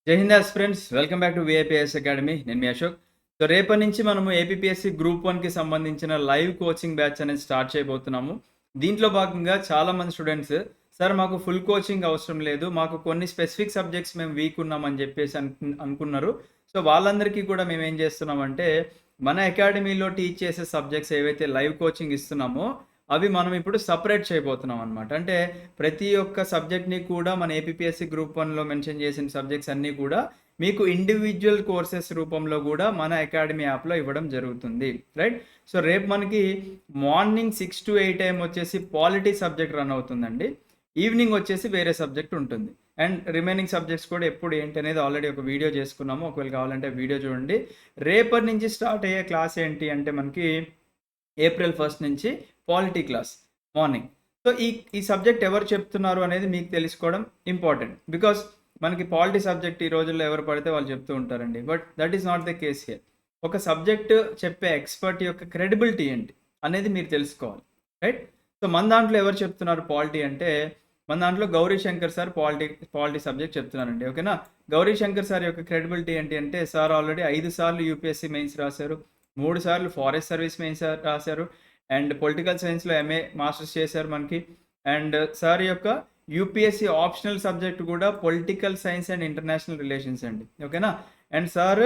జై Hind aspirants, welcome back to VIPS academy. నేను మీ Ashok. So రేపటి నుంచి మనము ఏపీపీఎస్సీ గ్రూప్ 1కి సంబంధించిన లైవ్ కోచింగ్ బ్యాచ్ అనేది స్టార్ట్ చేయబోతున్నాము. దీంట్లో భాగంగా చాలామంది స్టూడెంట్స్, సార్ మాకు ఫుల్ కోచింగ్ అవసరం లేదు, మాకు కొన్ని స్పెసిఫిక్ సబ్జెక్ట్స్ మేము వీక్ ఉన్నామని చెప్పేసి అనుకున్నారు. సో వాళ్ళందరికీ కూడా మేము ఏం చేస్తున్నామంటే, మన అకాడమీలో టీచ్ చేసే సబ్జెక్ట్స్ ఏవైతే లైవ్ కోచింగ్ ఇస్తున్నామో అవి మనం ఇప్పుడు సపరేట్ చేయబోతున్నాం అనమాట. అంటే ప్రతి ఒక్క సబ్జెక్ట్‌ని కూడా మన ఏపీపీఎస్సీ గ్రూప్ 1లో మెన్షన్ చేసిన సబ్జెక్ట్స్ అన్నీ కూడా మీకు ఇండివిడ్యువల్ కోర్సెస్ రూపంలో కూడా మన అకాడమీ యాప్‌లో ఇవ్వడం జరుగుతుంది. రైట్? సో రేపు మనకి మార్నింగ్ 6-8 AM వచ్చేసి పాలిటీ సబ్జెక్ట్ రన్ అవుతుందండి. ఈవినింగ్ వచ్చేసి వేరే సబ్జెక్ట్ ఉంటుంది. అండ్ రిమైనింగ్ సబ్జెక్ట్స్ కూడా ఎప్పుడు ఏంటి అనేది ఆల్రెడీ ఒక వీడియో చేసుకున్నాము. ఒకవేళ కావాలంటే వీడియో చూడండి. రేపటి నుంచి స్టార్ట్ అయ్యే క్లాస్ ఏంటి అంటే మనకి ఏప్రిల్ 1 నుంచి పాలిటీ క్లాస్ మార్నింగ్. సో ఈ సబ్జెక్ట్ ఎవరు చెప్తున్నారు అనేది మీకు తెలుసుకోవడం ఇంపార్టెంట్. బికాస్ మనకి పాలిటీ సబ్జెక్ట్ ఈ రోజుల్లో ఎవరు పడితే వాళ్ళు చెప్తూ ఉంటారండి. But that is not the case here. ఒక సబ్జెక్ట్ చెప్పే ఎక్స్పర్ట్ యొక్క క్రెడిబిలిటీ ఏంటి అనేది మీరు తెలుసుకోవాలి. రైట్? సో మన దాంట్లో ఎవరు చెప్తున్నారు పాలిటీ అంటే, మన దాంట్లో Gauri Shankar sir polity subject చెప్తున్నారండి. ఓకేనా? గౌరీ శంకర్ సార్ యొక్క క్రెడిబిలిటీ ఏంటి అంటే, సార్ ఆల్రెడీ 5 సార్లు యూపీఎస్సీ మెయిన్స్ రాశారు, 3 సార్లు ఫారెస్ట్ సర్వీస్ మెయిన్స్ రాశారు, అండ్ పొలిటికల్ సైన్స్లో ఎంఏ మాస్టర్స్ చేశారు మనకి. అండ్ సార్ యొక్క యూపీఎస్సీ ఆప్షనల్ సబ్జెక్ట్ కూడా political science and international relations అండి. ఓకేనా? And sir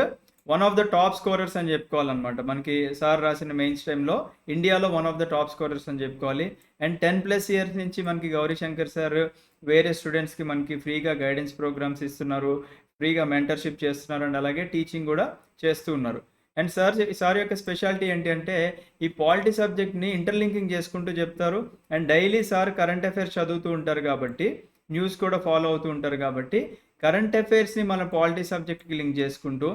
one of the top scorers అని చెప్పుకోవాలన్నమాట. మనకి సార్ రాసిన మెయిన్స్ టైంలో ఇండియాలో one of the top scorers అని చెప్పుకోవాలి. అండ్ 10+ ఇయర్స్ నుంచి మనకి గౌరీ శంకర్ సార్ వేరే స్టూడెంట్స్కి మనకి ఫ్రీగా గైడెన్స్ ప్రోగ్రామ్స్ ఇస్తున్నారు, ఫ్రీగా మెంటర్షిప్ చేస్తున్నారు, అండ్ అలాగే టీచింగ్ కూడా చేస్తూ ఉన్నారు. అండ్ సార్ యొక్క స్పెషాలిటీ ఏంటి అంటే, ఈ పాలిటీ సబ్జెక్ట్ని ఇంటర్లింకింగ్ చేసుకుంటూ చెప్తారు. And daily sir current affairs చదువుతూ ఉంటారు కాబట్టి, న్యూస్ కూడా ఫాలో అవుతూ ఉంటారు కాబట్టి, కరెంట్ అఫైర్స్ని మన పాలిటీ సబ్జెక్ట్కి లింక్ చేసుకుంటూ,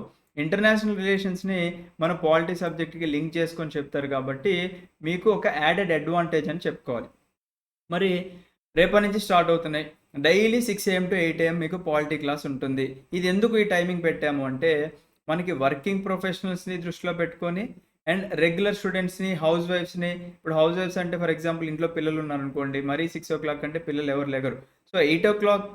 ఇంటర్నేషనల్ రిలేషన్స్ని మన పాలిటీ సబ్జెక్ట్కి లింక్ చేసుకొని చెప్తారు కాబట్టి, మీకు ఒక యాడెడ్ అడ్వాంటేజ్ అని చెప్పుకోవాలి. మరి రేపటి నుంచి స్టార్ట్ అవుతున్నాయి. డైలీ 6 AM to 8 AM మీకు పాలిటీ క్లాస్ ఉంటుంది. ఇది ఎందుకు ఈ టైమింగ్ పెట్టాము అంటే, మనకి వర్కింగ్ ప్రొఫెషనల్స్ని దృష్టిలో పెట్టుకొని, అండ్ రెగ్యులర్ స్టూడెంట్స్ని, హౌస్ వైఫ్స్ని. ఇప్పుడు హౌస్ వైఫ్స్ అంటే ఫర్ ఎగ్జాంపుల్ ఇంట్లో పిల్లలు ఉన్నారనుకోండి, మరీ 6 o'clock అంటే పిల్లలు ఎవరు లేగరు. సో 8 o'clock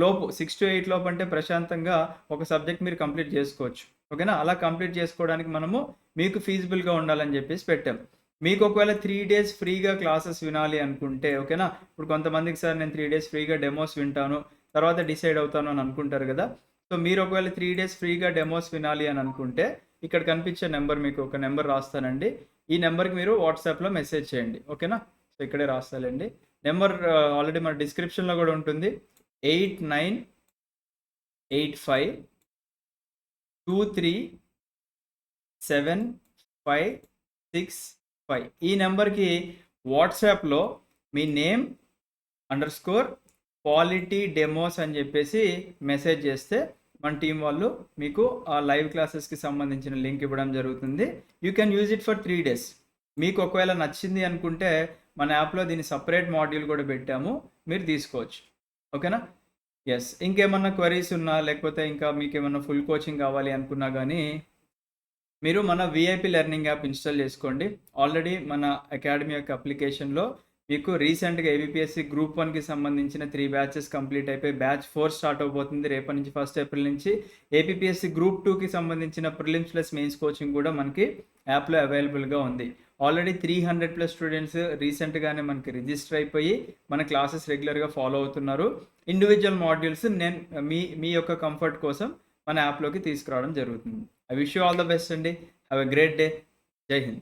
లోపు, 6 to 8 లోపు అంటే ప్రశాంతంగా ఒక సబ్జెక్ట్ మీరు కంప్లీట్ చేసుకోవచ్చు. ఓకేనా? అలా కంప్లీట్ చేసుకోవడానికి మనము మీకు ఫీజిబుల్గా ఉండాలని చెప్పేసి పెట్టాం. మీకు ఒకవేళ 3 days ఫ్రీగా క్లాసెస్ వినాలి అనుకుంటే, ఓకేనా? ఇప్పుడు కొంతమందికి సార్ నేను 3 days ఫ్రీగా డెమోస్ వింటాను, తర్వాత డిసైడ్ అవుతాను అని అనుకుంటారు కదా. సో మీరు ఒకవేళ 3 days ఫ్రీగా డెమోస్ వినాలి అని అనుకుంటే, ఇక్కడ కనిపించే నెంబర్, మీకు ఒక నెంబర్ రాస్తానండి. ఈ నెంబర్కి మీరు వాట్సాప్లో మెసేజ్ చేయండి. ఓకేనా? సో ఇక్కడే రాస్తానండి. నెంబర్ ఆల్రెడీ మన డిస్క్రిప్షన్లో కూడా ఉంటుంది. 8985237565. ఈ నెంబర్కి వాట్సాప్లో మీ నేమ్ _పాలిటీ డెమోస్ అని చెప్పేసి మెసేజ్ చేస్తే మన టీం వాళ్ళు మీకు ఆ లైవ్ క్లాసెస్కి సంబంధించిన లింక్ ఇవ్వడం జరుగుతుంది. You can use it for 3 days. మీకు ఒకవేళ నచ్చింది అనుకుంటే మన యాప్లో దీని సపరేట్ మాడ్యూల్ కూడా పెట్టాము, మీరు తీసుకోవచ్చు. ఓకేనా? ఎస్. ఇంకేమన్నా క్వరీస్ ఉన్నా, లేకపోతే ఇంకా మీకు ఏమన్నా ఫుల్ కోచింగ్ కావాలి అనుకున్నా కానీ మీరు మన విఐపి లెర్నింగ్ యాప్ ఇన్స్టాల్ చేసుకోండి. ఆల్రెడీ మన అకాడమీ యొక్క అప్లికేషన్లో మీకు రీసెంట్గా ఏబిపిఎస్సి గ్రూప్ 1కి సంబంధించిన 3 బ్యాచెస్ కంప్లీట్ అయిపోయి బ్యాచ్ 4 స్టార్ట్ అవబోతుంది రేపటి నుంచి 1 April నుంచి. ఏపీపీఎస్సి గ్రూప్ 2కి సంబంధించిన ప్రిలిమ్స్ ప్లస్ మెయిన్స్ కోచింగ్ కూడా మనకి యాప్లో అవైలబుల్గా ఉంది. ఆల్రెడీ 300+ స్టూడెంట్స్ రీసెంట్గానే మనకి రిజిస్టర్ అయిపోయి మన క్లాసెస్ రెగ్యులర్గా ఫాలో అవుతున్నారు. ఇండివిజువల్ మాడ్యూల్స్ నేను మీ యొక్క కంఫర్ట్ కోసం మన యాప్లోకి తీసుకురావడం జరుగుతుంది. I wish you all the best అండి. Have a great day. జై హింద్.